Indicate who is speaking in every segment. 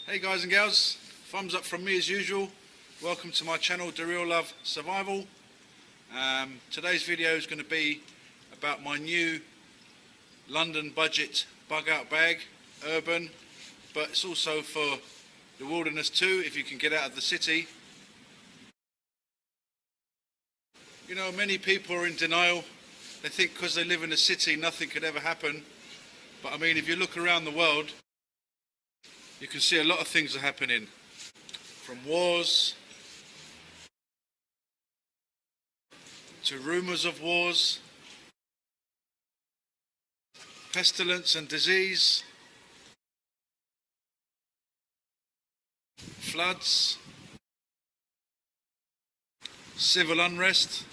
Speaker 1: Hey guys and gals, thumbs up from me as usual. Welcome to my channel, The Real Love Survival. Today's video is going to be about my new London budget bug out bag, urban, but it's also for the wilderness too, if you can get out of the city. You know, many people are in denial. They think because they live in a city nothing could ever happen. But I mean, if you look around the world, you can see a lot of things are happening, from wars to rumours of wars, pestilence and disease, floods, civil unrest.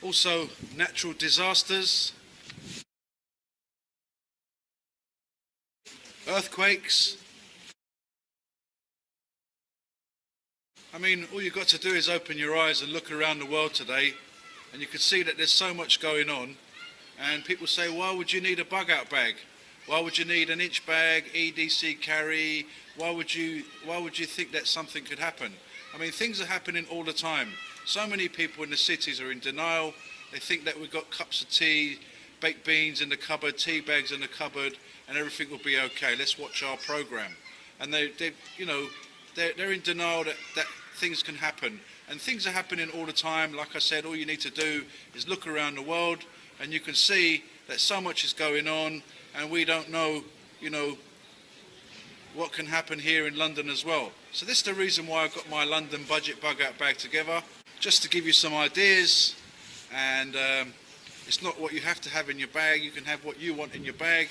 Speaker 1: Also, natural disasters, earthquakes. I mean, all you've got to do is open your eyes and look around the world today, and you can see that there's so much going on. And people say, why would you need a bug out bag? Why would you need an inch bag, EDC carry? Why would you think that something could happen? I mean, things are happening all the time. So many people in the cities are in denial. They think that we've got cups of tea, baked beans in the cupboard, tea bags in the cupboard, and everything will be okay. Let's watch our program. And they're in denial that things can happen. And things are happening all the time. Like I said, all you need to do is look around the world, and you can see that so much is going on, and we don't know, what can happen here in London as well. So this is the reason why I've got my London budget bug out bag together, just to give you some ideas. And it's not what you have to have in your bag, you can have what you want in your bag.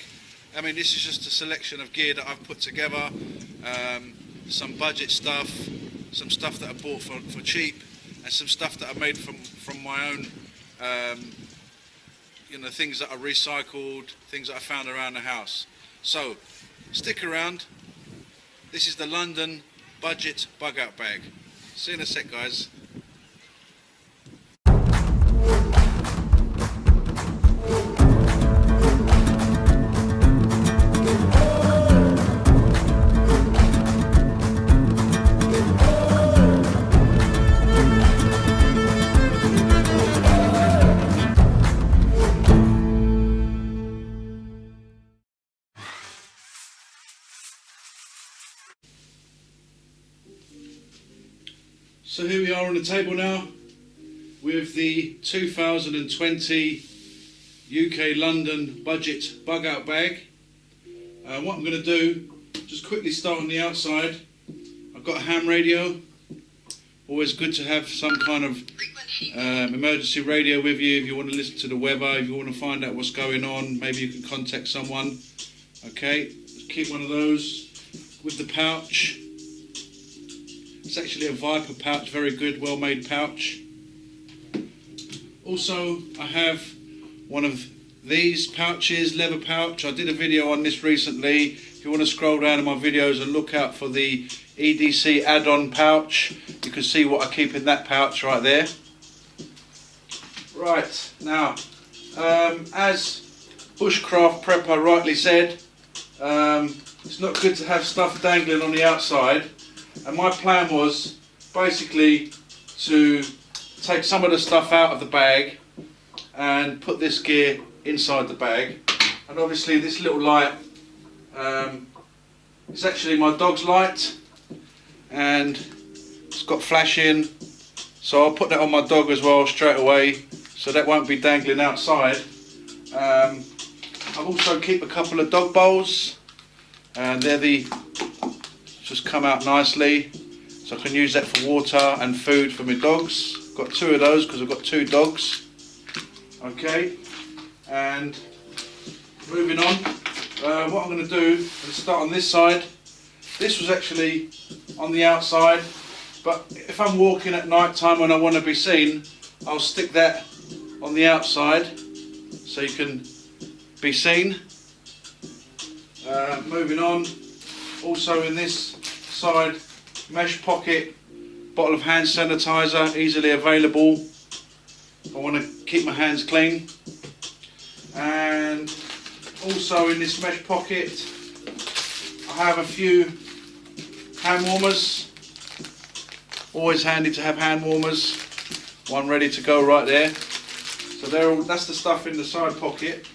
Speaker 1: I mean, this is just a selection of gear that I've put together, some budget stuff, some stuff that I bought for cheap, and some stuff that I made from my own, things that I recycled, things that I found around the house. So, stick around. This is the London budget bug out bag. See you in a sec, guys. So here we are on the table now with the 2020 UK London budget bug out bag. What I'm going to do, just quickly start on the outside. I've got a ham radio. Always good to have some kind of emergency radio with you if you want to listen to the weather, if you want to find out what's going on, maybe you can contact someone. Okay, let's keep one of those with the pouch. It's actually a Viper pouch, very good, well-made pouch. Also, I have one of these pouches, leather pouch. I did a video on this recently. If you want to scroll down in my videos and look out for the EDC add-on pouch, you can see what I keep in that pouch right there. Right, now, as Bushcraft Prepper rightly said, it's not good to have stuff dangling on the outside. And my plan was basically to take some of the stuff out of the bag and put this gear inside the bag. And obviously this little light is actually my dog's light, and it's got flashing, so I'll put that on my dog as well straight away, so that won't be dangling outside. I'll also keep a couple of dog bowls, and they're just come out nicely, so I can use that for water and food for my dogs. Got two of those because I've got two dogs. Okay, and moving on, what I'm going to do is start on this side. This was actually on the outside, but if I'm walking at night time when I want to be seen, I'll stick that on the outside so you can be seen. Moving on, also in this side, mesh pocket, bottle of hand sanitizer, easily available. I want to keep my hands clean. And also in this mesh pocket I have a few hand warmers. Always handy to have hand warmers. One ready to go right there. So that's the stuff in the side pocket.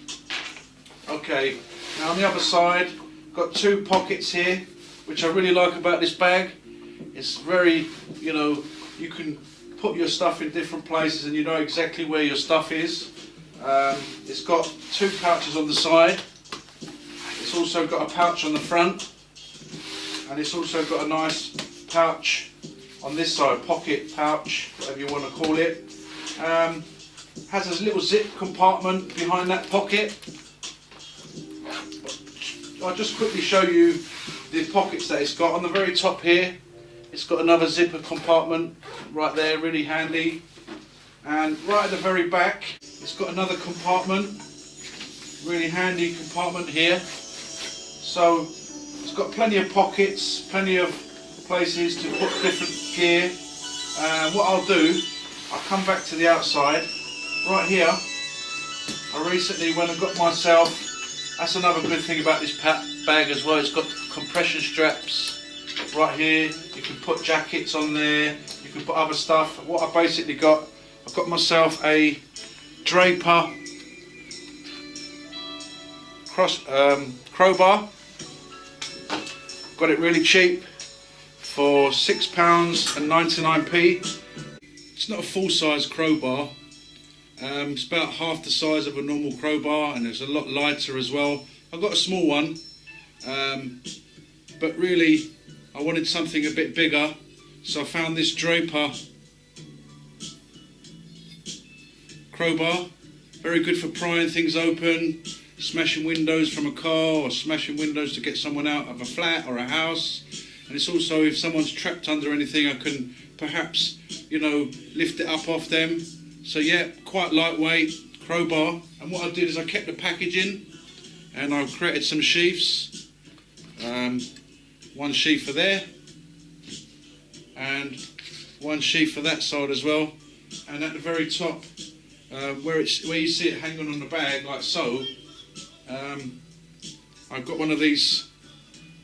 Speaker 1: Okay, now on the other side, got two pockets here, which I really like about this bag. It's very, you can put your stuff in different places and you know exactly where your stuff is. It's got two pouches on the side. It's also got a pouch on the front. And it's also got a nice pouch on this side, pocket pouch, whatever you want to call it. Has a little zip compartment behind that pocket. I'll just quickly show you the pockets that it's got. On the very top here, it's got another zipper compartment right there, really handy. And right at the very back, it's got another compartment, really handy compartment here. So it's got plenty of pockets, plenty of places to put different gear. What I'll do, I'll come back to the outside. Right here, I recently went and got myself, that's another good thing about this bag as well, it's got compression straps right here. You can put jackets on there, you can put other stuff. What I basically got, I've got myself a Draper crowbar. Got it really cheap for £6.99. It's not a full-size crowbar. It's about half the size of a normal crowbar, and it's a lot lighter as well. I've got a small one, but really I wanted something a bit bigger, so I found this Draper crowbar. Very good for prying things open, smashing windows from a car, or smashing windows to get someone out of a flat or a house. And it's also, if someone's trapped under anything, I can perhaps, lift it up off them. So yeah, quite lightweight crowbar. And what I did is I kept the packaging and I created some sheaths. One sheath for there and one sheath for that side as well. And at the very top, where you see it hanging on the bag like so, I've got one of these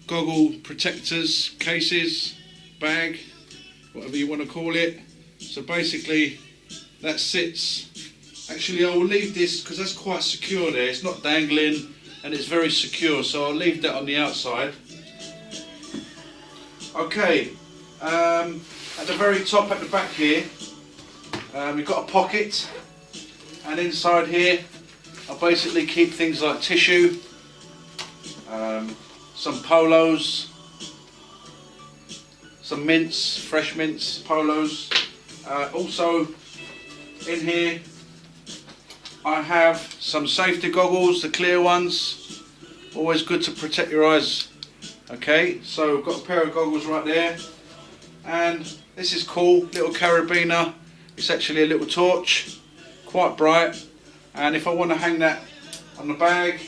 Speaker 1: goggle protectors, cases, bag, whatever you want to call it. So basically that sits, actually I will leave this because that's quite secure there, it's not dangling and it's very secure, so I'll leave that on the outside. Okay, at the very top at the back here, we've got a pocket, and inside here I basically keep things like tissue, some polos, some mints, fresh mints, polos. Also in here I have some safety goggles, the clear ones, always good to protect your eyes. Okay, so I've got a pair of goggles right there, and this is cool, little carabiner. It's actually a little torch, quite bright, and if I want to hang that on the bag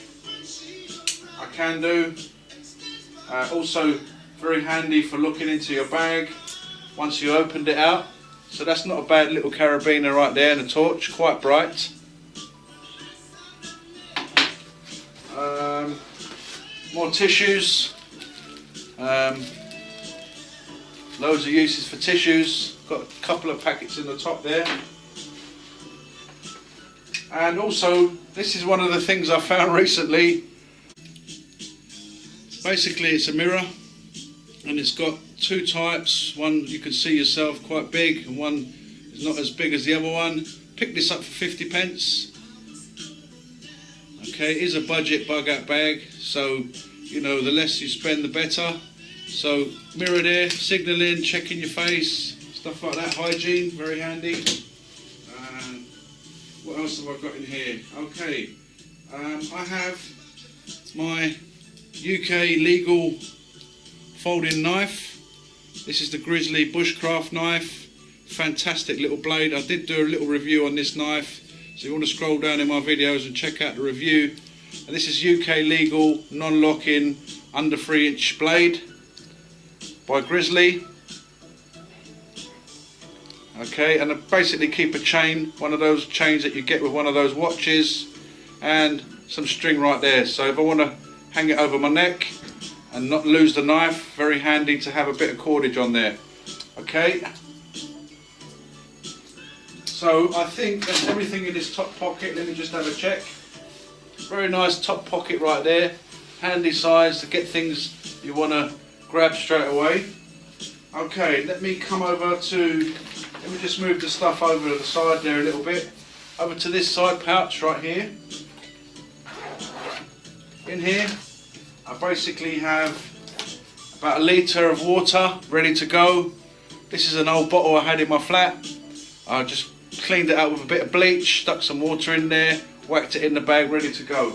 Speaker 1: I can do. Also very handy for looking into your bag once you opened it out. So that's not a bad little carabiner right there, and a torch, quite bright. More tissues. Loads of uses for tissues. Got a couple of packets in the top there. And also, this is one of the things I found recently. Basically it's a mirror, and it's got two types. One you can see yourself, quite big, and one is not as big as the other one. Picked this up for 50 pence. Okay, it is a budget bug out bag, so the less you spend the better. So mirror there, signalling, checking your face, stuff like that, hygiene, very handy. What else have I got in here? Okay, I have my UK legal folding knife. This is the GRIZZLY bushcraft knife. Fantastic little blade. I did do a little review on this knife, so you want to scroll down in my videos and check out the review. And this is UK legal, non-locking, under 3-inch blade by GRIZZLY. Okay, and I basically keep a chain, one of those chains that you get with one of those watches, and some string right there. So if I want to hang it over my neck and not lose the knife, very handy to have a bit of cordage on there. Okay, so I think that's everything in this top pocket. Let me just have a check. Very nice top pocket right there, handy size to get things you want to grab straight away. Okay, let me come over to, let me just move the stuff over to the side there a little bit. Over to this side pouch right here. In here, I basically have about 1 litre of water ready to go. This is an old bottle I had in my flat. I just cleaned it out with a bit of bleach, stuck some water in there, whacked it in the bag, ready to go.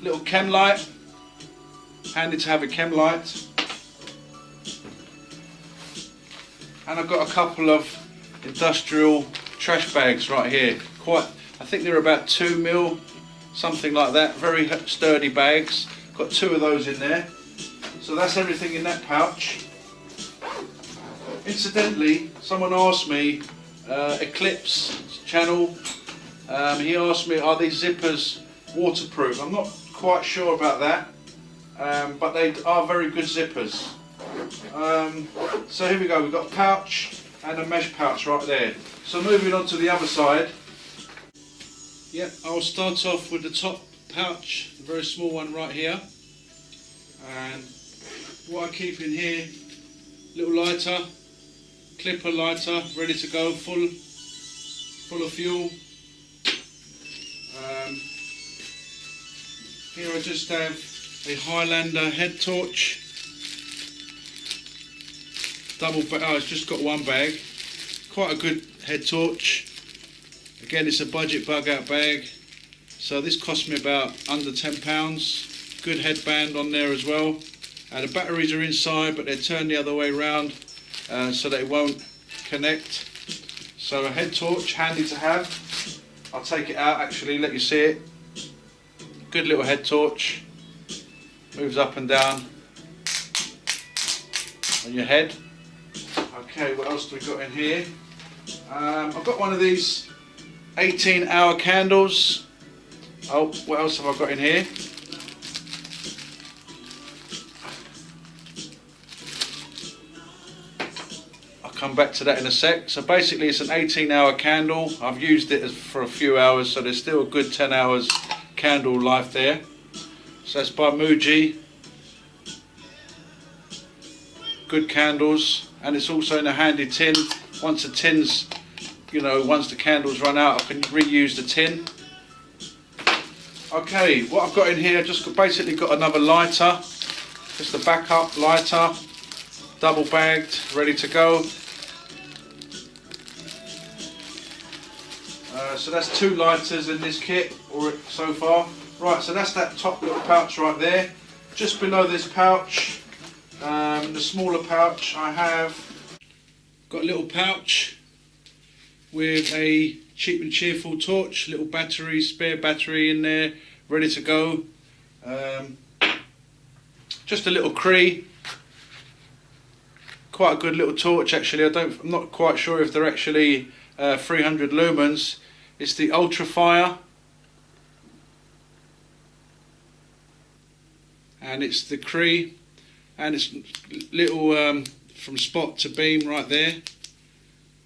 Speaker 1: Little chem light, handy to have a chem light. And I've got a couple of industrial trash bags right here. I think they're about 2 mil, something like that. Very sturdy bags. Got 2 of those in there. So that's everything in that pouch. Incidentally, someone asked me, Eclipse channel, he asked me, are these zippers waterproof? I'm not quite sure about that, but they are very good zippers. So here we go, we've got a pouch and a mesh pouch right there. So moving on to the other side. Yep, I'll start off with the top pouch, the very small one right here. And what I keep in here, little lighter, clipper lighter, ready to go, full of fuel. Here I just have a Highlander head torch. Double bag, oh, it's just got 1 bag. Quite a good head torch. Again, it's a budget bug out bag. So this cost me about under £10. Good headband on there as well. The batteries are inside, but they're turned the other way around so that it won't connect. So a head torch, handy to have. I'll take it out actually, let you see it. Good little head torch. Moves up and down on your head. Okay, what else do we got in here? I've got one of these 18-hour candles. Oh, what else have I got in here? I'll come back to that in a sec. So basically it's an 18-hour candle. I've used it for a few hours, so there's still a good 10 hours candle life there. So that's by Muji. Good candles, and it's also in a handy tin. Once the tin's, once the candles run out, I can reuse the tin. Okay, what I've got in here, basically got another lighter, just a backup lighter, double bagged, ready to go. So that's 2 lighters in this kit so far. Right, so that's that top little pouch right there. Just below this pouch, the smaller pouch, I have got a little pouch with a cheap and cheerful torch, little battery, spare battery in there, ready to go. Just a little Cree, quite a good little torch actually. I'm not quite sure if they're actually 300 lumens. It's the Ultra Fire, and it's the Cree, and it's little from spot to beam right there.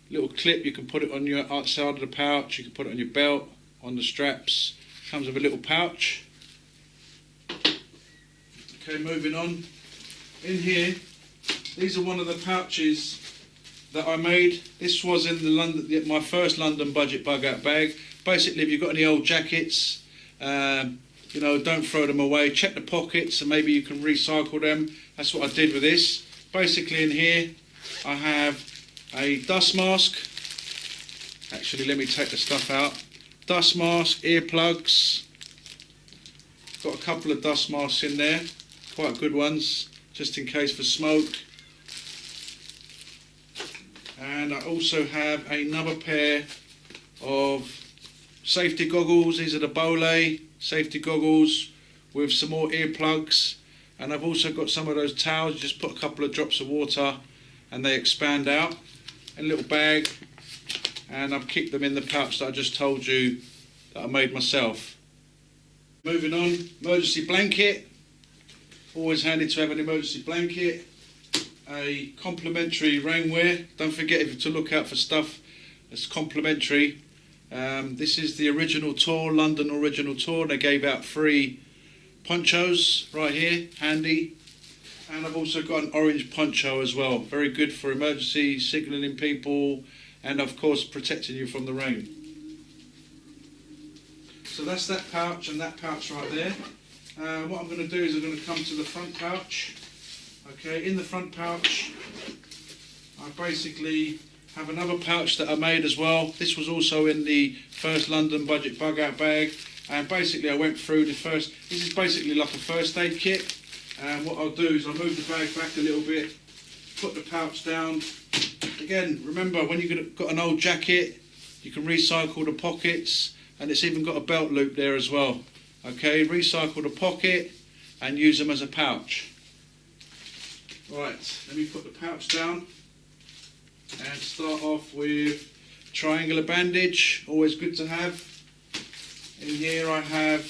Speaker 1: Little clip, you can put it on your outside of the pouch, you can put it on your belt, on the straps. Comes with a little pouch. Okay, moving on. In here, these are one of the pouches that I made. This was in my first London budget bug out bag. Basically, if you've got any old jackets, don't throw them away. Check the pockets and maybe you can recycle them. That's what I did with this. Basically in here, I have a dust mask. Actually, let me take the stuff out. Dust mask, earplugs. Got a couple of dust masks in there, quite good ones, just in case for smoke. And I also have another pair of safety goggles. These are the Bole safety goggles with some more earplugs. And I've also got some of those towels. Just put a couple of drops of water and they expand out. a little bag, and I've kept them in the pouch that I just told you that I made myself. Moving on, emergency blanket. Always handy to have an emergency blanket. A complimentary rainwear. Don't forget to look out for stuff that's complimentary. This is the original tour, London original tour. They gave out free ponchos right here, handy. And I've also got an orange poncho as well. Very good for emergency, signalling people, and of course protecting you from the rain. So that's that pouch and that pouch right there. What I'm going to do is I'm going to come to the front pouch. Okay, in the front pouch I basically have another pouch that I made as well. This was also in the first London budget bug out bag, and basically I went through the first. This is basically like a first aid kit, and what I'll do is I'll move the bag back a little bit, put the pouch down. Again, remember, when you've got an old jacket, you can recycle the pockets, and it's even got a belt loop there as well. Okay, recycle the pocket and use them as a pouch. Right, let me put the pouch down and start off with triangular bandage, always good to have. In here I have,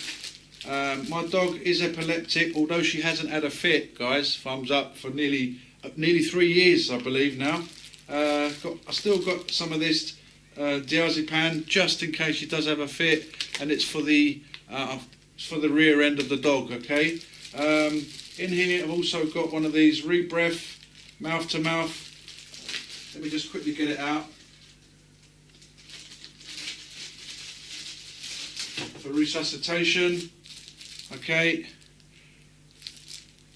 Speaker 1: my dog is epileptic, although she hasn't had a fit, guys, thumbs up, for nearly 3 years I believe now. I still got some of this diazepam just in case she does have a fit, and it's for the rear end of the dog, okay? In here I've also got one of these rebreath, mouth to mouth. Let me just quickly get it out. For resuscitation, okay?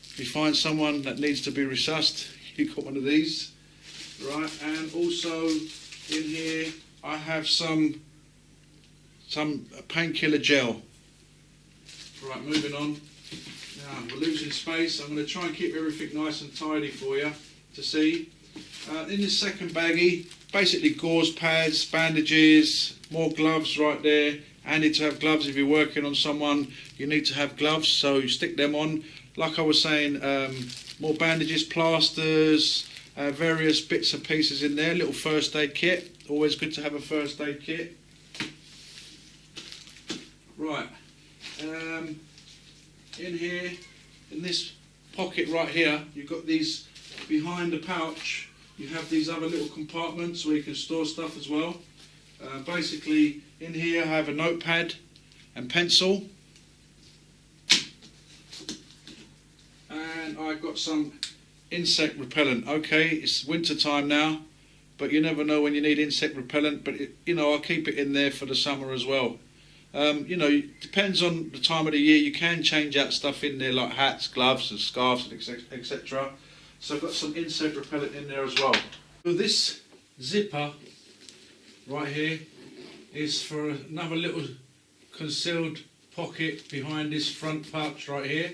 Speaker 1: If you find someone that needs to be resuscitated, you've got one of these, right? And also in here I have some painkiller gel. Right, moving on. Now we're losing space. I'm going to try and keep everything nice and tidy for you to see. In this second baggie, basically gauze pads, bandages, more gloves right there. Handy to have gloves if you're working on someone. You need to have gloves, so you stick them on. Like I was saying, more bandages, plasters, various bits and pieces in there. Little first aid kit. Always good to have a first aid kit. Right. In here, in this pocket right here, you've got these behind the pouch. You have these other little compartments where you can store stuff as well. Basically, in here I have a notepad and pencil, and I've got some insect repellent. Okay, it's winter time now, but you never know when you need insect repellent. But I'll keep it in there for the summer as well. It depends on the time of the year. You can change out stuff in there like hats, gloves and scarves and etc. So I've got some insect repellent in there as well. So this zipper right here is for another little concealed pocket behind this front pouch right here.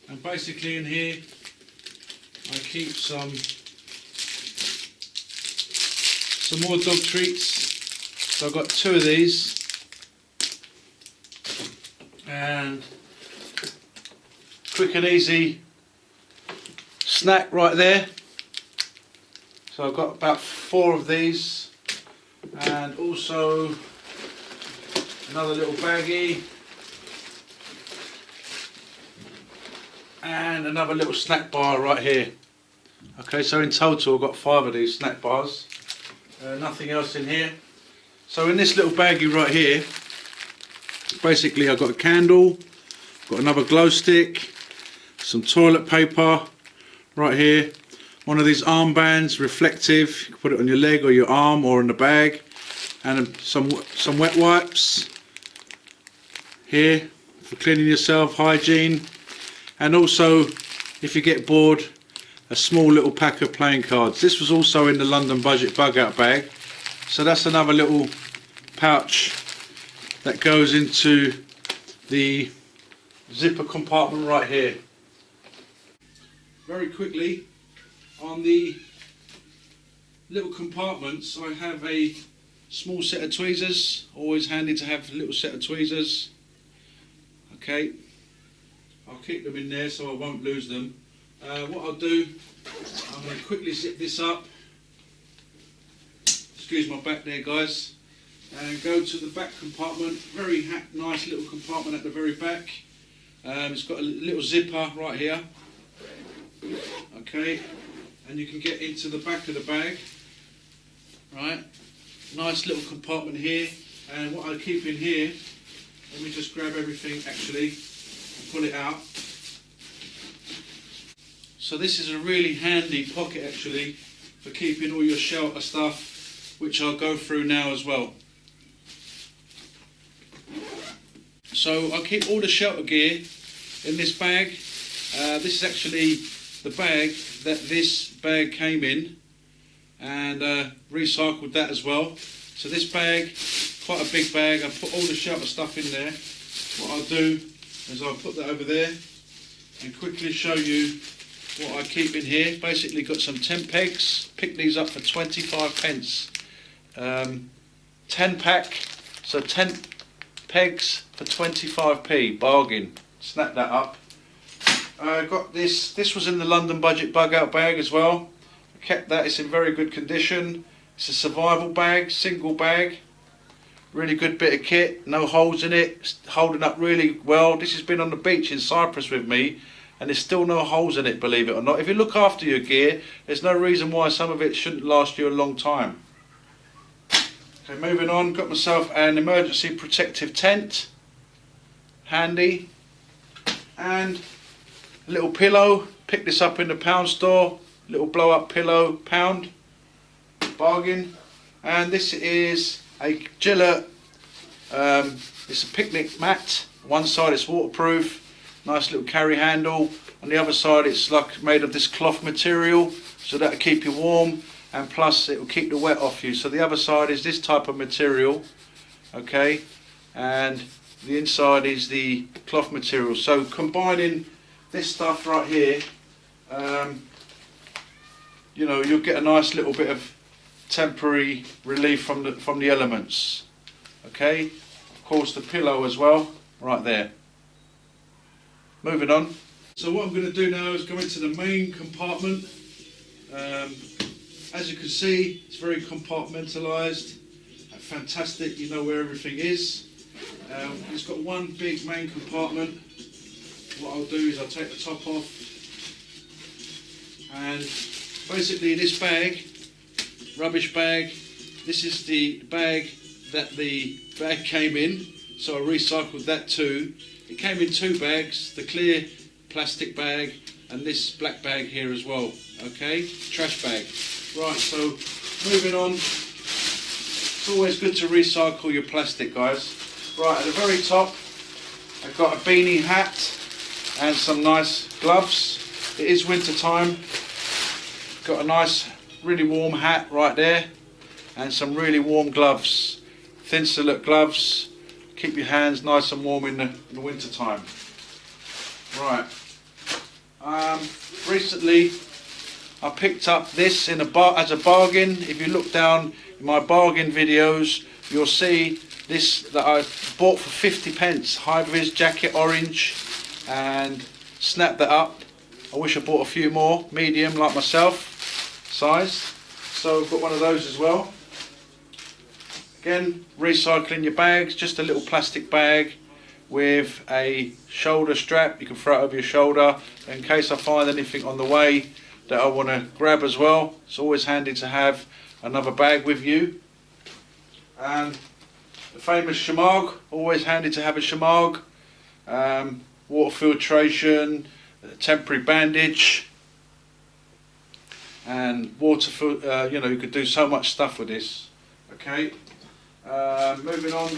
Speaker 1: And basically in here I keep some more dog treats. So I've got 2 of these. And quick and easy snack right there. So I've got about 4 of these, and also another little baggie, and another little snack bar right here. Okay, so in total I've got 5 of these snack bars. Nothing else in here. So in this little baggie right here, basically I've got a candle, got another glow stick, some toilet paper right here, one of these armbands, reflective, you can put it on your leg or your arm or in the bag, and some wet wipes here for cleaning yourself, hygiene, and also if you get bored, a small little pack of playing cards. This was also in the London budget bug out bag, so that's another little pouch that goes into the zipper compartment right here. Very quickly, on the little compartments I have a small set of tweezers. Always handy to have a little set of tweezers. Okay, I'll keep them in there so I won't lose them. What I'll do, I'm going to quickly zip this up. excuse my back there guys, and go to the back compartment. Very nice little compartment at the very back. It's got a little zipper right here, okay, and you can get into the back of the bag, right. Nice little compartment here, and what I keep in here, let me just grab everything actually and pull it out. So this is a really handy pocket actually for keeping all your shelter stuff, which I'll go through now as well. So I keep all the shelter gear in this bag. This is actually the bag that this bag came in, and recycled that as well. So this bag, quite a big bag, I put all the shelter stuff in there. What I'll do is I'll put that over there and quickly show you what I keep in here. Basically got some tent pegs, picked these up for 25 pence. 10 pack, so 10 pegs for 25p, bargain. Snap that up. I got this was in the London budget bug out bag as well. I kept that, it's in very good condition. It's a survival bag, single bag. Really good bit of kit, no holes in it, it's holding up really well. This has been on the beach in Cyprus with me, and there's still no holes in it, believe it or not. If you look after your gear, there's no reason why some of it shouldn't last you a long time. Okay, moving on, got myself an emergency protective tent, handy, and a little pillow. Picked this up in the pound store, little blow up pillow, pound, bargain. And this is a Gillette, it's a picnic mat. One side it's waterproof, nice little carry handle. On the other side it's like made of this cloth material, so that'll keep you warm, and plus it will keep the wet off you. So the other side is this type of material, okay, and the inside is the cloth material. So combining this stuff right here, you know, you'll get a nice little bit of temporary relief from the elements. Okay, of course the pillow as well, right there. Moving on. So what I'm going to do now is go into the main compartment. As you can see, it's very compartmentalised. Fantastic, you know where everything is. It's got one big main compartment. What I'll do is I'll take the top off, and basically this bag, rubbish bag, this is the bag that the bag came in, so I recycled that too. It came in two bags, the clear plastic bag and this black bag here as well, okay, trash bag. Right, so moving on, it's always good to recycle your plastic, guys. Right, at the very top I've got a beanie hat and some nice gloves. It is winter time. Got a nice really warm hat right there and some really warm gloves, thin silk gloves, keep your hands nice and warm in the winter time. Right, recently I picked up this in as a bargain. If you look down in my bargain videos, you'll see this that I bought for 50 pence, high-vis jacket orange, and snapped that up. I wish I bought a few more, medium like myself, size. So I've got one of those as well. Again, recycling your bags, just a little plastic bag with a shoulder strap. You can throw it over your shoulder in case I find anything on the way that I want to grab as well. It's always handy to have another bag with you. And the famous shamag, always handy to have a shamag. Water filtration, temporary bandage, and water, you know, you could do so much stuff with this. Okay, moving on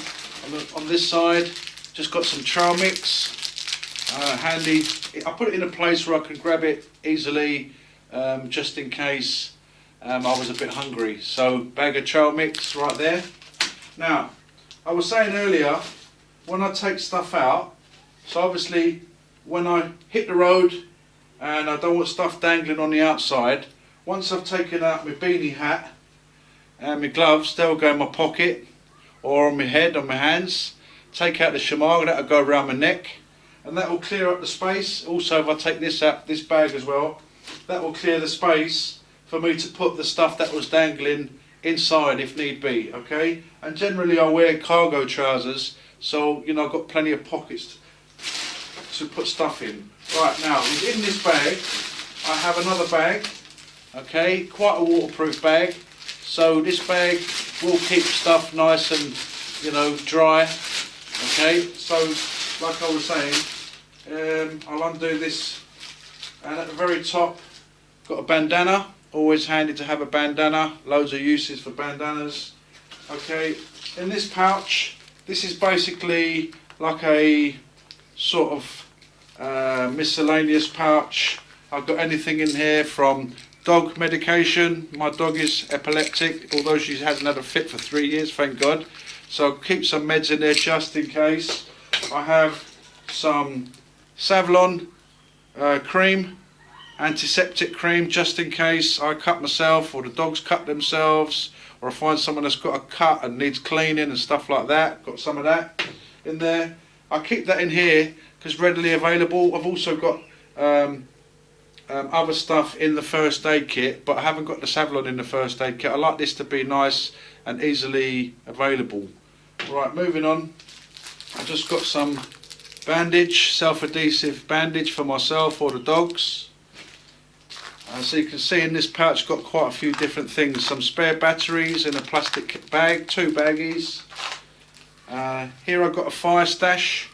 Speaker 1: this side, just got some trail mix, handy. I put it in a place where I can grab it easily, just in case I was a bit hungry. So bag of trail mix right there. Now, I was saying earlier, when I take stuff out, so obviously when I hit the road and I don't want stuff dangling on the outside, once I've taken out my beanie hat and my gloves, they'll go in my pocket or on my head, on my hands. Take out the shamag, that'll go around my neck, and that will clear up the space. Also, if I take this out, this bag as well, that will clear the space for me to put the stuff that was dangling inside if need be, okay? And generally I wear cargo trousers, so you know I've got plenty of pockets to put stuff in. Right, now in this bag I have another bag, okay, quite a waterproof bag, so this bag will keep stuff nice and, you know, dry, okay? So like I was saying, I'll undo this, and at the very top got a bandana. Always handy to have a bandana, loads of uses for bandanas. Okay, in this pouch, this is basically like a sort of miscellaneous pouch. I've got anything in here from dog medication. My dog is epileptic, although she hasn't had a fit for 3 years, thank God. So I'll keep some meds in there just in case. I have some Savlon cream, antiseptic cream, just in case I cut myself or the dogs cut themselves, or I find someone that's got a cut and needs cleaning and stuff like that. Got some of that in there. I keep that in here because readily available. I've also got other stuff in the first aid kit, but I haven't got the Savlon in the first aid kit. I like this to be nice and easily available. Right, moving on. I just got some bandage, self-adhesive bandage for myself or the dogs. So you can see in this pouch got quite a few different things. Some spare batteries in a plastic bag, 2 baggies. Here I've got a fire stash.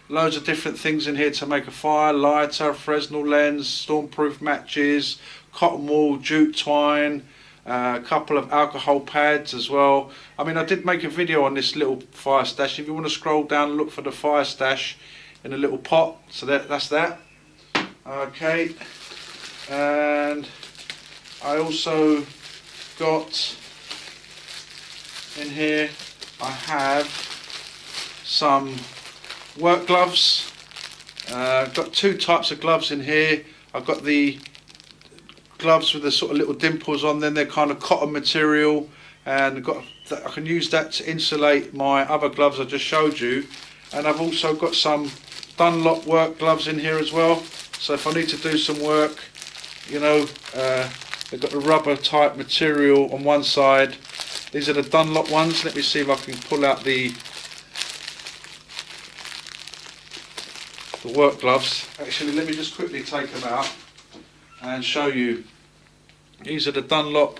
Speaker 1: Loads of different things in here to make a fire. Lighter, Fresnel lens, stormproof matches, cotton wool, jute twine, a couple of alcohol pads as well. I mean, I did make a video on this little fire stash. If you want to scroll down and look for the fire stash in a little pot, so that's that. Okay. And I also got in here, I have some work gloves. I've got 2 types of gloves in here. I've got the gloves with the sort of little dimples on them. They're kind of cotton material, and I can use that to insulate my other gloves I just showed you. And I've also got some Dunlop work gloves in here as well. So if I need to do some work, you know, they've got the rubber type material on one side. These are the Dunlop ones. Let me see if I can pull out the work gloves. Actually, let me just quickly take them out and show you. These are the Dunlop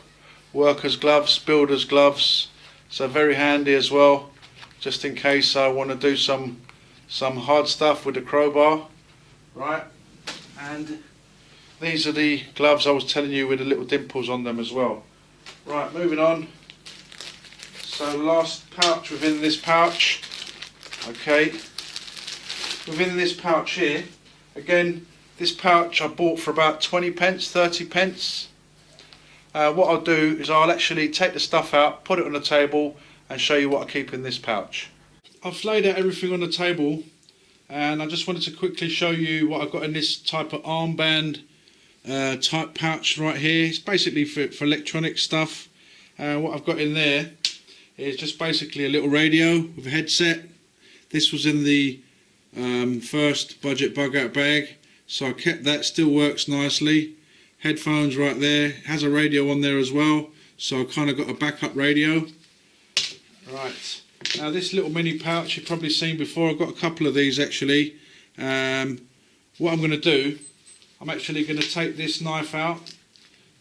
Speaker 1: workers gloves, builders gloves. So very handy as well, just in case I want to do some hard stuff with the crowbar. Right, and these are the gloves I was telling you with the little dimples on them as well. Right, moving on. So last pouch within this pouch. Okay, within this pouch here, again, this pouch I bought for about 20 pence, 30 pence. What I'll do is I'll actually take the stuff out, put it on the table, and show you what I keep in this pouch. I've laid out everything on the table, and I just wanted to quickly show you what I've got in this type of armband type pouch right here. It's basically for electronic stuff. What I've got in there is just basically a little radio with a headset. This was in the first budget bug out bag, so I kept that. Still works nicely. Headphones right there, has a radio on there as well, so I kind of got a backup radio. Right, now this little mini pouch you've probably seen before. I've got a couple of these actually. What I'm going to do, I'm actually going to take this knife out,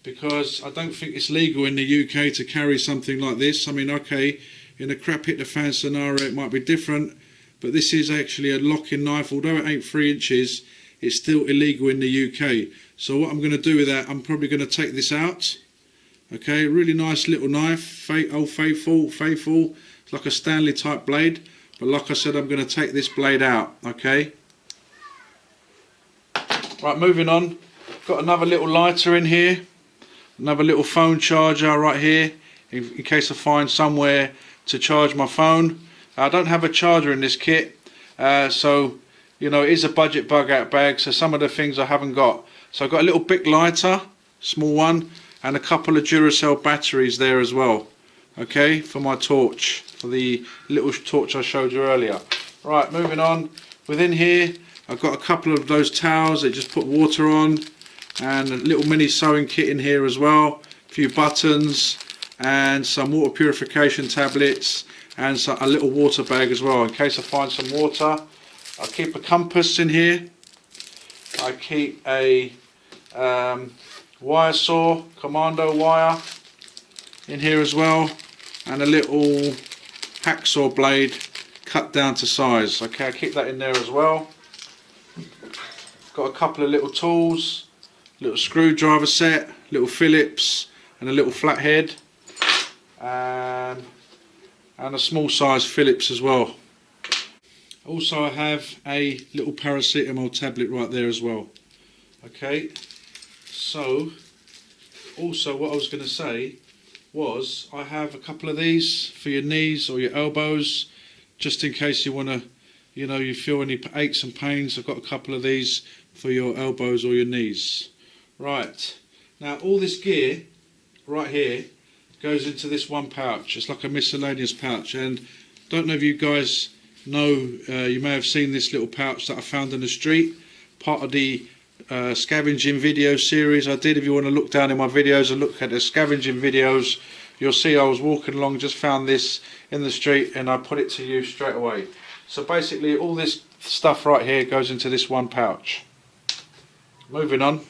Speaker 1: because I don't think it's legal in the UK to carry something like this. I mean, okay, in a crap hit the fan scenario it might be different, but this is actually a locking knife. Although it ain't 3 inches, it's still illegal in the UK. So what I'm going to do with that, I'm probably going to take this out. Okay, really nice little knife, old faithful. It's like a Stanley type blade, but like I said, I'm going to take this blade out. Okay. Right, moving on. Got another little lighter in here, another little phone charger right here, in case I find somewhere to charge my phone. I don't have a charger in this kit, so you know, it is a budget bug out bag, so some of the things I haven't got. So I've got a little Bic lighter, small one, and a couple of Duracell batteries there as well. Okay, for my torch, for the little torch I showed you earlier. Right, moving on. Within here, I've got a couple of those towels that just put water on, and a little mini sewing kit in here as well. A few buttons, and some water purification tablets, and a little water bag as well in case I find some water. I keep a compass in here. I keep a wire saw, commando wire in here as well, and a little hacksaw blade cut down to size. Okay, I keep that in there as well. Got a couple of little tools, little screwdriver set, little Phillips, and a little flathead, and a small size Phillips as well. Also I have a little paracetamol tablet right there as well. Okay, so also what I was going to say was I have a couple of these for your knees or your elbows, just in case you want to, you know, you feel any aches and pains. I've got a couple of these for your elbows or your knees. Right, now all this gear right here goes into this one pouch. It's like a miscellaneous pouch, and don't know if you guys know, you may have seen this little pouch that I found in the street, part of the scavenging video series I did. If you want to look down in my videos and look at the scavenging videos, you'll see I was walking along, just found this in the street, and I put it to use straight away. So basically all this stuff right here goes into this one pouch. Moving on,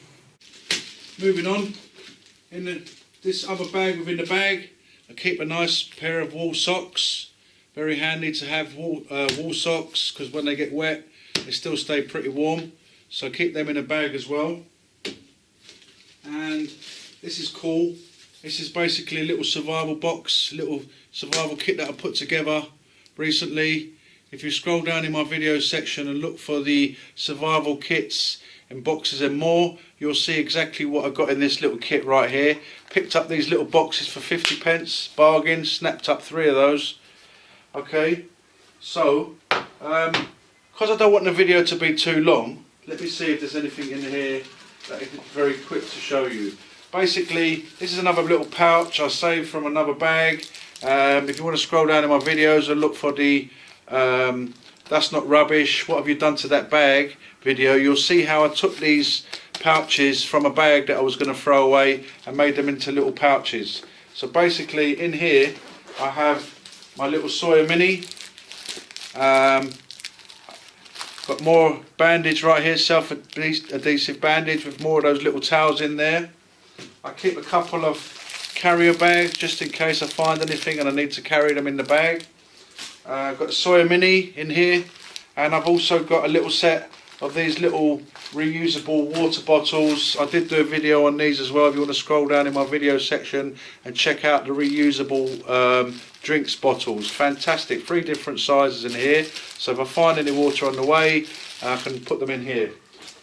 Speaker 1: in this other bag within the bag, I keep a nice pair of wool socks. Very handy to have wool socks, because when they get wet they still stay pretty warm, so I keep them in a bag as well. And this is cool. This is basically a little survival box, little survival kit that I put together recently. If you scroll down in my video section and look for the survival kits and boxes and more, you'll see exactly what I got in this little kit right here. Picked up these little boxes for 50p, bargain, snapped up 3 of those. Okay, so because I don't want the video to be too long, let me see if there's anything in here that is very quick to show you. Basically, this is another little pouch I saved from another bag. If you want to scroll down in my videos and look for the That's Not Rubbish, What Have You Done to That Bag video, you'll see how I took these pouches from a bag that I was going to throw away and made them into little pouches. So basically in here I have my little Sawyer Mini, got more bandage right here, self-adhesive bandage with more of those little towels in there. I keep a couple of carrier bags just in case I find anything and I need to carry them in the bag. I've got a Sawyer Mini in here, and I've also got a little set of these little reusable water bottles. I did do a video on these as well. If you want to scroll down in my video section and check out the reusable drinks bottles, fantastic, 3 different sizes in here, so if I find any water on the way I can put them in here.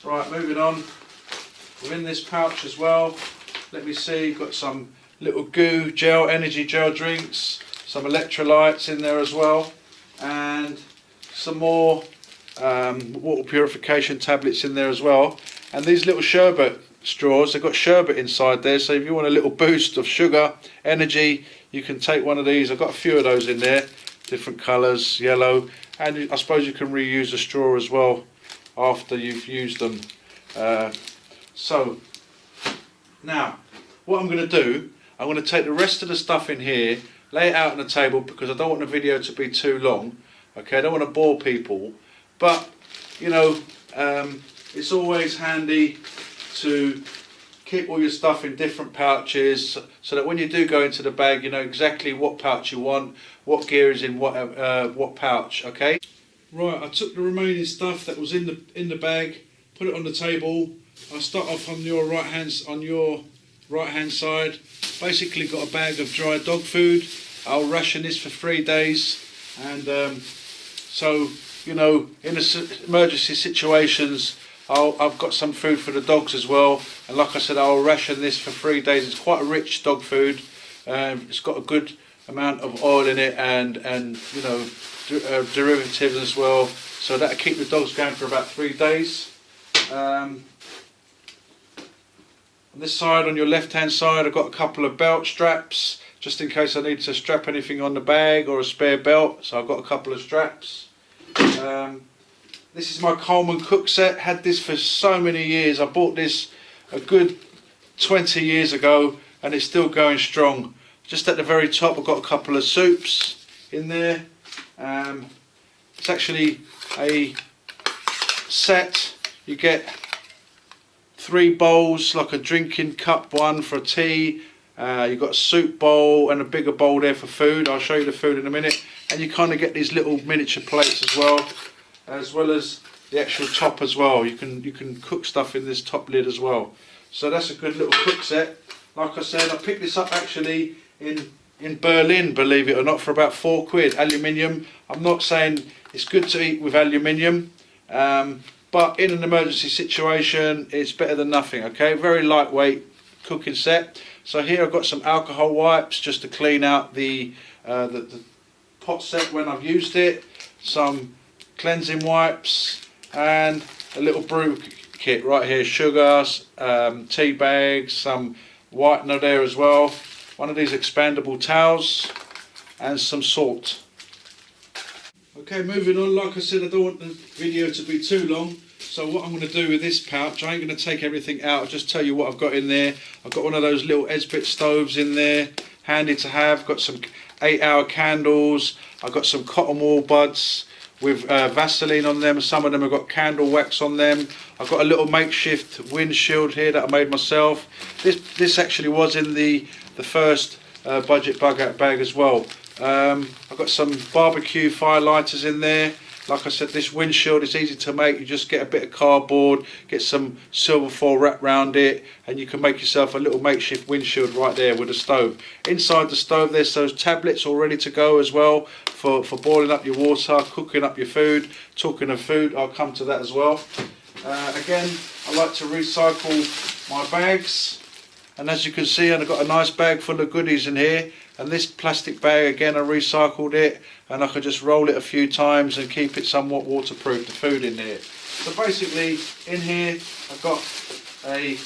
Speaker 1: Right, moving on, within this pouch as well, let me see, got some little goo gel, energy gel drinks, some electrolytes in there as well, and some more water purification tablets in there as well. And these little sherbet straws, they've got sherbet inside there, so if you want a little boost of sugar, energy, you can take one of these. I've got a few of those in there, different colours, yellow, and I suppose you can reuse a straw as well after you've used them. So now what I'm going to do, I'm going to take the rest of the stuff in here, lay it out on the table, because I don't want the video to be too long. Okay, I don't want to bore people, but you know, it's always handy to keep all your stuff in different pouches, so that when you do go into the bag, you know exactly what pouch you want, what gear is in what pouch. Okay. Right, I took the remaining stuff that was in the bag, put it on the table. I'll start off on your right hand side. Basically got a bag of dry dog food. I'll ration this for 3 days, and so you know, in emergency situations, I've got some food for the dogs as well. And like I said, I'll ration this for 3 days. It's quite a rich dog food. It's got a good amount of oil in it, and you know, derivatives as well. So that'll keep the dogs going for about 3 days. On this side, on your left hand side, I've got a couple of belt straps, just in case I need to strap anything on the bag or a spare belt. So I've got a couple of straps. This is my Coleman cook set. Had this for so many years. I bought this a good 20 years ago and it's still going strong. just at the very top I've got a couple of soups in there. It's actually a set. You get 3 bowls, like a drinking cup one for tea. You've got a soup bowl and a bigger bowl there for food. I'll show you the food in a minute. And you kind of get these little miniature plates as well as the actual top as well. You can cook stuff in this top lid as well. So that's a good little cook set. Like I said, I picked this up actually in Berlin, believe it or not, for about £4. Aluminium. I'm not saying it's good to eat with aluminium, but in an emergency situation it's better than nothing. Okay, very lightweight cooking set. So here I've got some alcohol wipes just to clean out the pot set when I've used it, some cleansing wipes, and a little brew kit right here, sugar, tea bags, some whitener there as well, one of these expandable towels, and some salt. Okay, moving on. Like I said, I don't want the video to be too long, so what I'm going to do with this pouch, I ain't going to take everything out, I'll just tell you what I've got in there. I've got one of those little Esbit stoves in there, handy to have. Got some 8-hour candles, I've got some cotton wool buds with Vaseline on them. Some of them have got candle wax on them. I've got a little makeshift windshield here that I made myself. This actually was in the first budget bug out bag as well. I've got some barbecue fire lighters in there. Like I said, this windshield is easy to make. You just get a bit of cardboard, get some silver foil wrapped around it, and you can make yourself a little makeshift windshield right there with a stove. Inside the stove there's those tablets all ready to go as well for boiling up your water, cooking up your food. Talking of food, I'll come to that as well. Again, I like to recycle my bags, and as you can see, I've got a nice bag full of goodies in here. And this plastic bag, again, I recycled it, and I could just roll it a few times and keep it somewhat waterproof, the food in there. So basically in here I've got a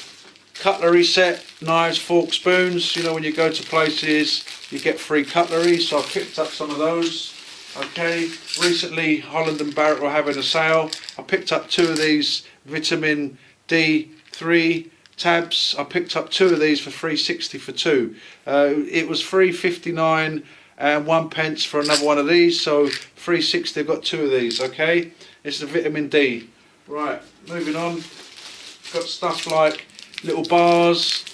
Speaker 1: cutlery set, knives, forks, spoons. You know, when you go to places you get free cutlery, so I picked up some of those. Okay, recently Holland and Barrett were having a sale. I picked up 2 of these vitamin D3 tabs. I picked up 2 of these for $3.60 for 2. It was $3.59 and 1 pence for another one of these, so $3.60. I've got 2 of these. Okay, it's the vitamin D. Right, moving on. Got stuff like little bars,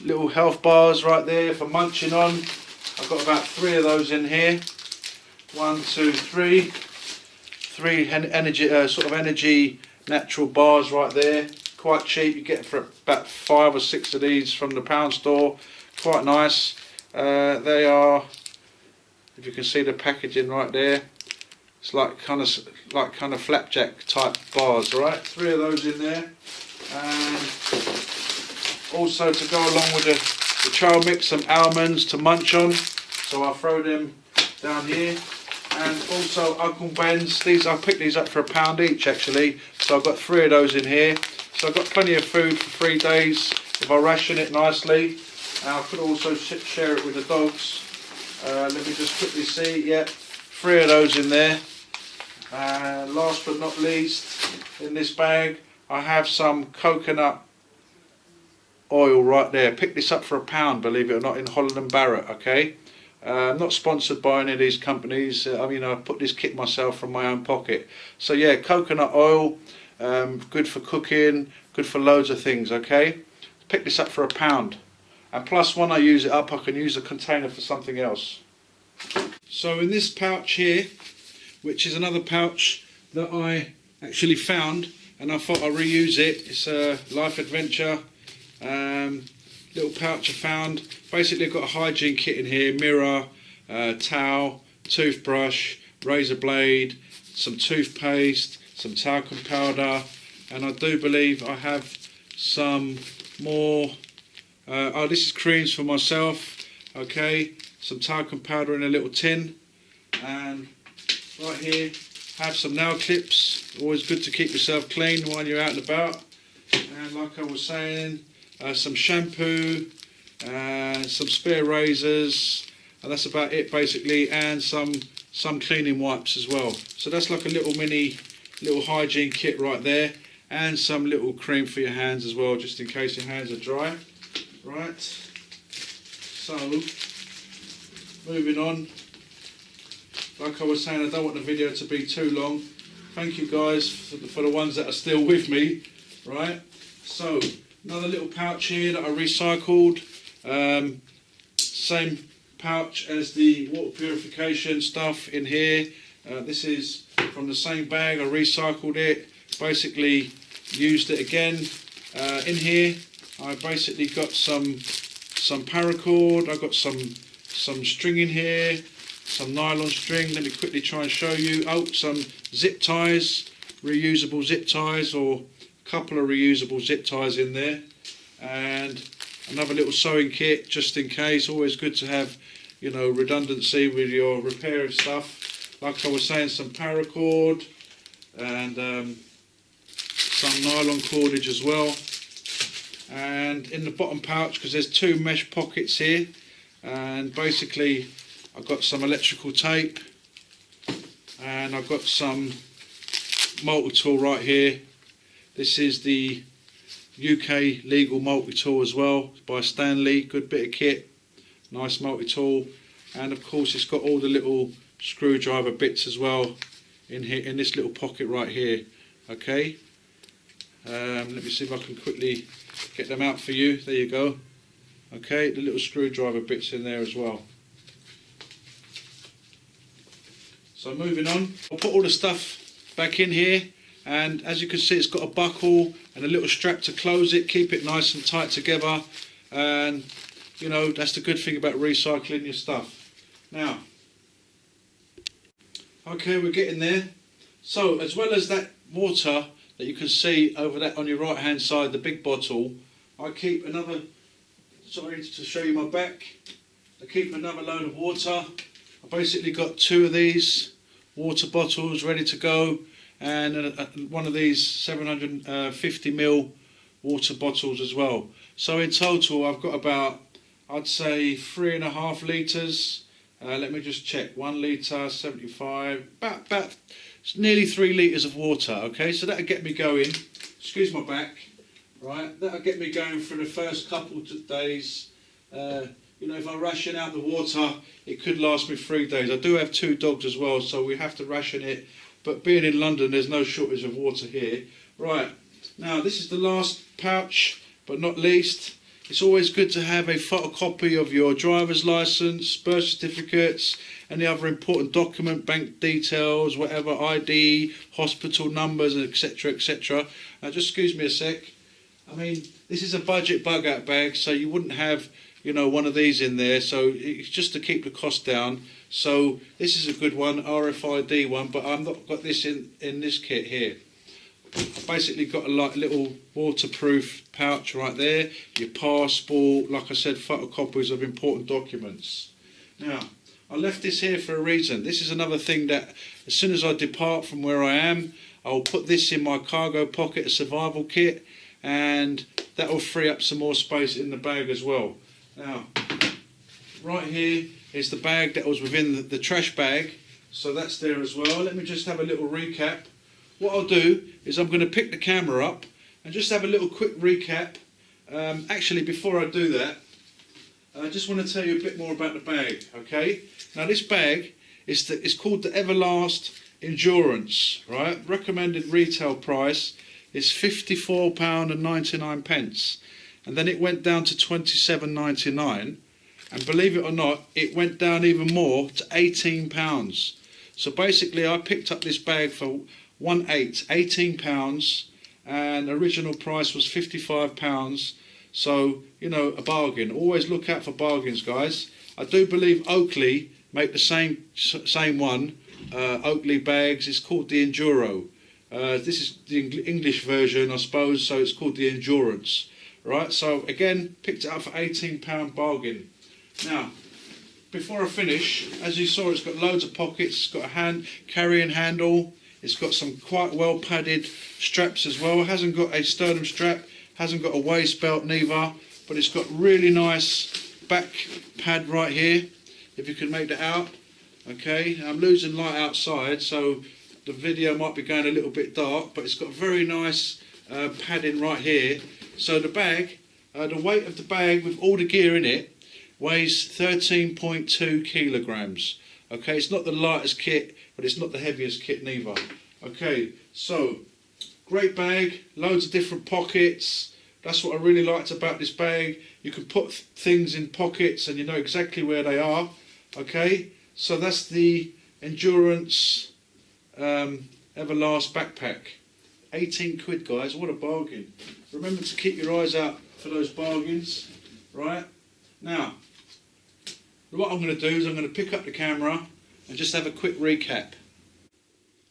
Speaker 1: little health bars right there for munching on. I've got about 3 of those in here. 1, 2, 3. 3 energy sort of energy natural bars right there. Quite cheap. You get for about 5 or 6 of these from the pound store. Quite nice. They are, if you can see the packaging right there, it's like kind of flapjack type bars. Right, 3 of those in there. And also to go along with the trail mix, some almonds to munch on. So I'll throw them down here. And also Uncle Ben's. These, I picked these up for £1 each actually. So I've got 3 of those in here. So I've got plenty of food for 3 days if I ration it nicely. I could also share it with the dogs. Let me just quickly see. Yeah, 3 of those in there. Last but not least, in this bag I have some coconut oil right there. Picked this up for £1, believe it or not, in Holland and Barrett. Okay, I'm not sponsored by any of these companies. I mean, I put this kit myself from my own pocket. So yeah, coconut oil. Good for cooking, good for loads of things. Okay, pick this up for £1, and plus when I use it up I can use the container for something else. So in this pouch here, which is another pouch that I actually found and I thought I'd reuse it, it's a Life Adventure little pouch I found. Basically I've got a hygiene kit in here: mirror, towel, toothbrush, razor blade, some toothpaste, some talcum powder, and I do believe I have some more. Oh, this is creams for myself. Okay, some talcum powder in a little tin, and right here have some nail clips. Always good to keep yourself clean while you're out and about. And like I was saying, some shampoo, some spare razors, and that's about it basically, and some cleaning wipes as well. So that's like a little hygiene kit right there, and some little cream for your hands as well, just in case your hands are dry. Right, So, moving on. Like I was saying, I don't want the video to be too long. Thank you guys for the ones that are still with me, right? So, another little pouch here that I recycled. Same pouch as the water purification stuff in here. This is from the same bag. I recycled it, basically used it again. In here, I basically got some paracord. I got some string in here. Some nylon string. Let me quickly try and show you. Oh, some zip ties, reusable zip ties, or a couple of reusable zip ties in there, and another little sewing kit just in case. Always good to have, you know, redundancy with your repair stuff. Like I was saying, some paracord and some nylon cordage as well. And in the bottom pouch, because there's two mesh pockets here, and basically I've got some electrical tape, and I've got some multi-tool right here. This is the UK legal multi-tool as well, by Stanley. Good bit of kit, nice multi-tool, and of course it's got all the little screwdriver bits as well in here, in this little pocket right here. Okay, let me see if I can quickly get them out for you. There you go. Okay, the little screwdriver bits in there as well. So moving on, I'll put all the stuff back in here, and as you can see, it's got a buckle and a little strap to close it, keep it nice and tight together. And you know, that's the good thing about recycling your stuff. Now, okay, we're getting there. So as well as that water that you can see over that on your right hand side, the big bottle, I keep another, sorry to show you my back, I keep another load of water. I basically got two of these water bottles ready to go, and one of these 750ml water bottles as well. So in total I've got about, I'd say 3.5 litres. Let me just check. 1 litre, 75, about it's nearly 3 litres of water. Okay, so that'll get me going. Excuse my back. Right, that'll get me going for the first couple of days. You know, if I ration out the water, it could last me 3 days. I do have 2 dogs as well, so we have to ration it. But being in London, there's no shortage of water here. Right, now this is the last pouch, but not least. It's always good to have a photocopy of your driver's licence, birth certificates, any other important document, bank details, whatever, ID, hospital numbers, etc, etc. Now just excuse me a sec. I mean, this is a budget bug out bag, so you wouldn't have, you know, one of these in there, so it's just to keep the cost down. So this is a good one, RFID one, but I've not got this in this kit here. I've basically got a little waterproof pouch right there, your passport, like I said, photocopies of important documents. Now, I left this here for a reason. This is another thing that as soon as I depart from where I am, I'll put this in my cargo pocket, a survival kit, and that will free up some more space in the bag as well. Now, right here is the bag that was within the trash bag, so that's there as well. Let me just have a little recap. What I'll do is I'm going to pick the camera up and just have a little quick recap. Actually, before I do that, I just want to tell you a bit more about the bag. Okay, now this bag is called the Everlast Endurance, right? Recommended retail price is £54.99, and then it went down to £27.99, and believe it or not, it went down even more to £18. So basically I picked up this bag for £18, and original price was £55. So, you know, a bargain. Always look out for bargains, guys. I do believe Oakley make the same one. Oakley bags. It's called the Enduro. This is the English version, I suppose, so it's called the Endurance. Right, so again, picked it up for £18 bargain. Now, before I finish, as you saw, it's got loads of pockets, it's got a carrying handle, it's got some quite well padded straps as well. It hasn't got a sternum strap, hasn't got a waist belt neither, but it's got really nice back pad right here, if you can make that out. Okay, I'm losing light outside, so the video might be going a little bit dark, but it's got very nice padding right here. So the bag, the weight of the bag with all the gear in it, weighs 13.2 kilograms. Okay, it's not the lightest kit, but it's not the heaviest kit neither. Okay, so great bag, loads of different pockets. That's what I really liked about this bag. You can put things in pockets and you know exactly where they are. Okay, so that's the Endurance Everlast backpack. 18 quid, guys, what a bargain. Remember to keep your eyes out for those bargains, right? Now, what I'm going to do is I'm going to pick up the camera and just have a quick recap.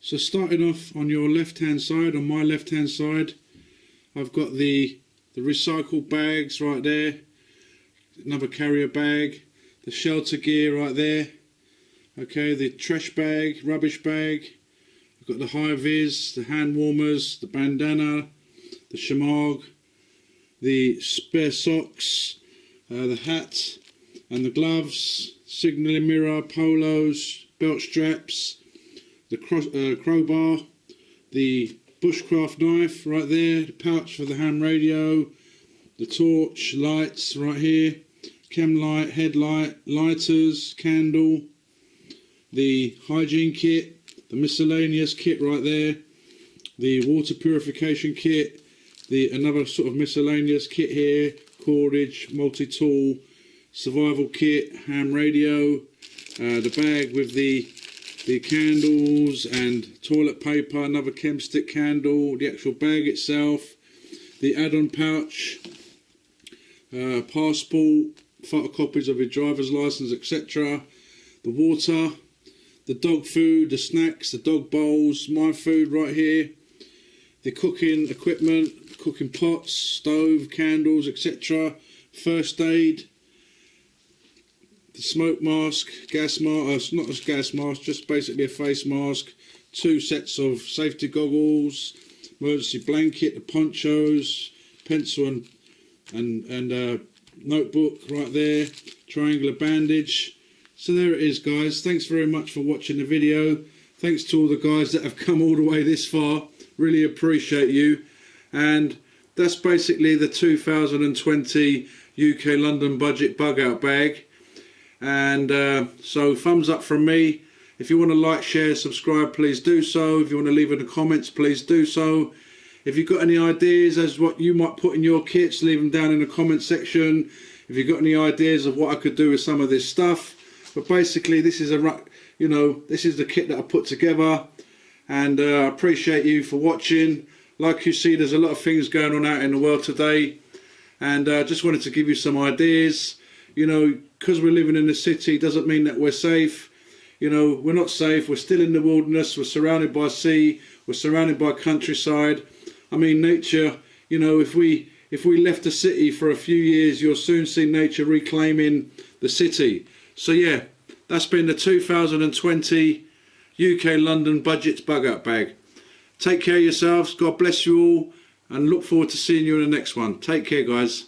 Speaker 1: So starting off on your left hand side, on my left hand side, I've got the recycled bags right there, another carrier bag, the shelter gear right there, okay, the trash bag, rubbish bag, I've got the high-vis, the hand warmers, the bandana, the shamag, the spare socks, the hat and the gloves, signalling mirror, polos, belt straps, the crowbar, the bushcraft knife right there, the pouch for the ham radio, the torch, lights right here, chem light, headlight, lighters, candle, the hygiene kit, the miscellaneous kit right there, the water purification kit, another sort of miscellaneous kit here, cordage, multi-tool, survival kit, ham radio, the bag with the candles and toilet paper, another chem stick candle, the actual bag itself, the add-on pouch, passport, photocopies of your driver's license, etc., the water, the dog food, the snacks, the dog bowls, my food right here, the cooking equipment, cooking pots, stove, candles, etc., first aid, the smoke mask, gas mask, not a gas mask, just basically a face mask, 2 sets of safety goggles, emergency blanket, the ponchos, pencil and notebook right there, triangular bandage. So there it is, guys. Thanks very much for watching the video. Thanks to all the guys that have come all the way this far. Really appreciate you. And that's basically the 2020 UK London budget bug out bag. And so thumbs up from me. If you want to like, share, subscribe, please do so. If you want to leave in the comments, please do so. If you've got any ideas as what you might put in your kits, leave them down in the comment section. If you've got any ideas of what I could do with some of this stuff. But basically this is this is the kit that I put together, and I appreciate you for watching. Like you see, there's a lot of things going on out in the world today, and I just wanted to give you some ideas. You know, because we're living in the city doesn't mean that we're safe. You know, we're not safe. We're still in the wilderness. We're surrounded by sea. We're surrounded by countryside. I mean, nature, you know, if we left the city for a few years, you'll soon see nature reclaiming the city. So yeah, that's been the 2020 UK London Budgets Bug Out Bag. Take care of yourselves. God bless you all, and look forward to seeing you in the next one. Take care, guys.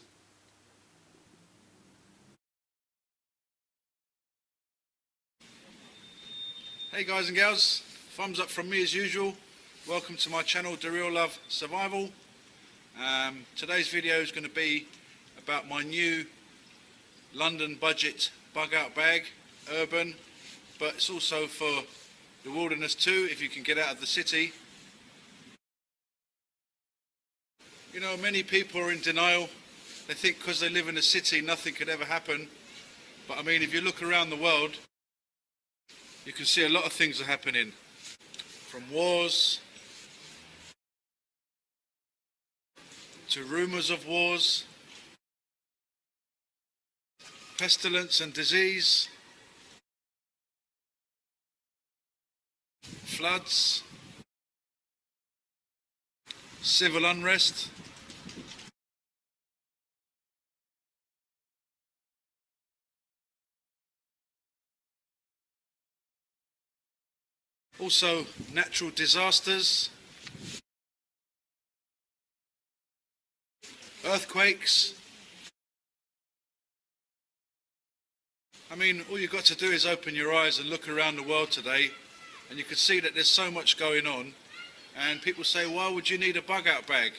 Speaker 1: Hey guys and gals, thumbs up from me as usual. Welcome to my channel, The Real Love Survival. Today's video is going to be about my new London budget bug out bag, urban, but it's also for the wilderness too, if you can get out of the city. You know, many people are in denial. They think because they live in a city nothing could ever happen. But I mean, if you look around the world, you can see a lot of things are happening. From wars to rumours of wars, pestilence and disease, floods, civil unrest, also natural disasters, earthquakes. I mean, all you've got to do is open your eyes and look around the world today, and you can see that there's so much going on. And people say, why would you need a bug out bag?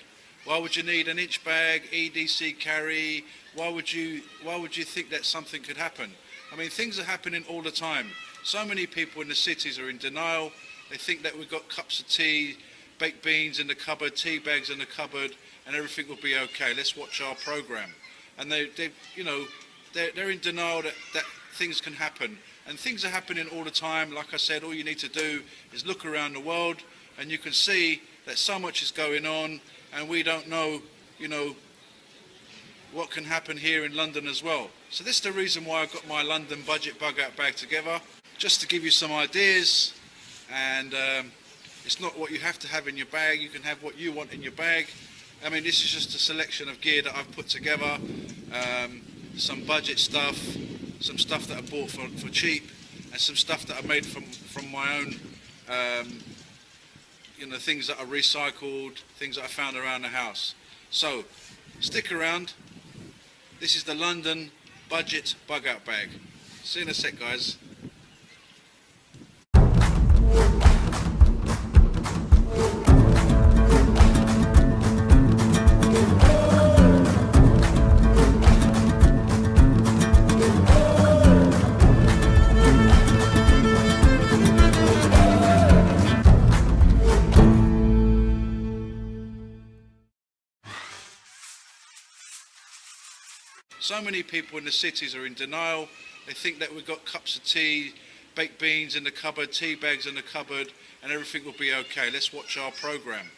Speaker 1: Why would you need an inch bag, EDC carry, why would you think that something could happen? I mean, things are happening all the time. So many people in the cities are in denial. They think that we've got cups of tea, baked beans in the cupboard, tea bags in the cupboard, and everything will be okay. Let's watch our program. And they're in denial that things can happen. And things are happening all the time. Like I said, all you need to do is look around the world, and you can see that so much is going on, and we don't know, what can happen here in London as well. So this is the reason why I got my London budget bug out bag together, just to give you some ideas. And it's not what you have to have in your bag. You can have what you want in your bag. I mean, this is just a selection of gear that I've put together. Some budget stuff, some stuff that I bought for cheap, and some stuff that I made from my own, things that I recycled, things that I found around the house. So stick around. This is the London budget bug out bag. See you in a sec, guys. So many people in the cities are in denial. They think that we've got cups of tea, baked beans in the cupboard, tea bags in the cupboard, and everything will be okay. Let's watch our program.